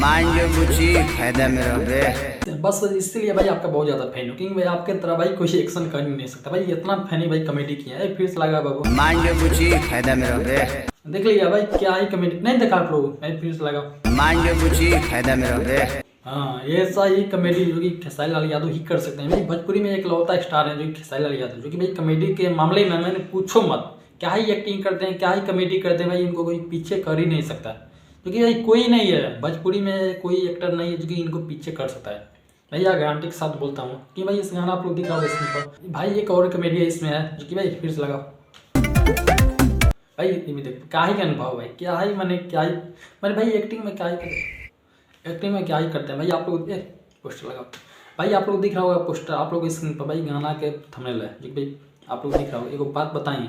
मान जो बुझी फायदा में रहे। बस इसीलिए भाई आपका बहुत ज्यादा फैन हो, क्योंकि भाई आपके तरह भाई कोई एक्शन कर ही नहीं सकता भाई, इतना फैनी भाई कॉमेडी किया है। फिर से लगा बाबू मान जो बुझी फायदा में रहे। देख लिया भाई क्या ही कॉमेडी नहीं देखा आप लोग, फिर से लगा मान जो बुझी फायदा में रहे। हाँ ऐसा ही कॉमेडी जो कि खेसारी लाल यादव ही कर सकते हैं भाई। भोजपुरी में एक लौता स्टार है जो कि खेसारी लाल यादव, जो कि भाई कॉमेडी के मामले में मैंने पूछो मत, क्या ही एक्टिंग करते हैं, क्या ही कॉमेडी करते हैं भाई, इनको कोई पीछे कर ही नहीं सकता। क्योंकि भाई कोई नहीं है भोजपुरी में, कोई एक्टर नहीं है जो कि इनको पीछे कर सकता है। भैया गारंटी के साथ बोलता हूँ कि भाई इस गाना आप लोग दिखा होगा स्क्रीन पर भाई। एक और कॉमेडी है इसमें है जो कि भाई फिर से लगा भाई, ये भी देख क्या ही का अनुभव भाई, क्या ही मैंने भाई एक्टिंग में क्या ही करते हैं भाई। आप लोग पोस्टर लगाओ भाई, आप लोग दिख रहा होगा पोस्टर आप लोग स्क्रीन पर भाई, गाना के थंबनेल है जो कि भाई आप लोग दिख रहा होगा। एक बात बताइए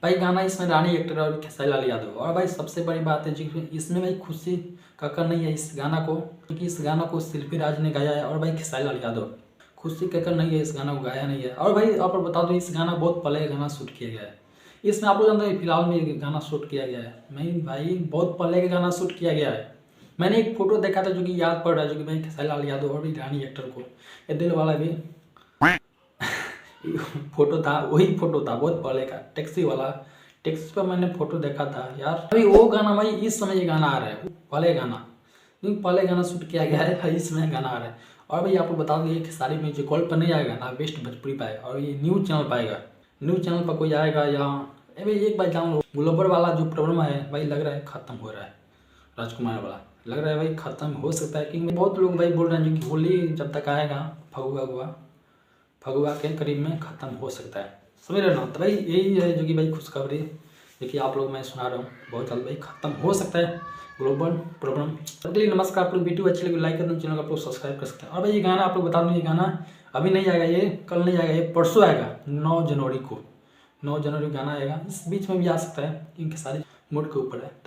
भाई, गाना इसमें रानी एक्टर और खेसारी लाल यादव, और भाई सबसे बड़ी बात है जी इसमें भाई खुशी कक्कर नहीं है इस गाना को, क्योंकि इस गाना को शिल्पी राज ने गाया है और भाई खेसारी लाल यादव, खुशी कक्कर नहीं है इस गाना को गाया नहीं है। और भाई आप बता दो इस गाना बहुत पहले गाना शूट किया गया है, इसमें आप लोग जानते हैं फिलहाल में ये गाना शूट किया गया है नहीं भाई, बहुत पहले का गाना शूट किया गया है। मैंने एक फोटो देखा था जो कि याद पड़ रहा है, जो कि भाई खेसारी लाल यादव और भी रानी एक्टर को ये दिल वाला भी फोटो था, वही फोटो था बहुत पहले का, टैक्सी वाला। टैक्सी पर मैंने फोटो देखा था यार। अभी वो गाना भाई इस समय ये गाना आ रहा है, पहले गाना क्योंकि पहले गाना शूट किया गया है भाई, इसमें गाना आ रहा है। और भाई आपको बता दें कि सारी म्यूजिक कॉल पर नहीं आएगा ना, बेस्ट भोजपुरी पाएगा और ये न्यूज़ चैनल पाएगा। न्यूज़ चैनल पर कोई आएगा या भाई एक बार जान लो, ग्लोबल वाला जो प्रॉब्लम है भाई लग रहा है खत्म हो रहा है, राजकुमार वाला लग रहा है भाई खत्म हो सकता है। क्योंकि बहुत लोग भाई बोल रहे हैं कि होली जब तक आएगा फगुआ के करीब में ख़त्म हो सकता है, समझ रहे ना। तो भाई यही है जो कि भाई खुशखबरी जो कि आप लोग मैं सुना रहा हूँ, बहुत जल्द भाई ख़त्म हो सकता है ग्लोबल प्रॉब्लम। तब के लिए नमस्कार। आप लोग वीडियो अच्छी लगी लाइक कर दें, चैनल को आप लोग सब्सक्राइब कर सकते हैं। और भाई ये गाना आप लोग बता दूँ, ये गाना अभी नहीं आएगा, ये कल नहीं आएगा, ये परसों आएगा 9 जनवरी को। 9 जनवरी को गाना आएगा, इस बीच में भी आ सकता है क्योंकि सारी मूड के ऊपर है।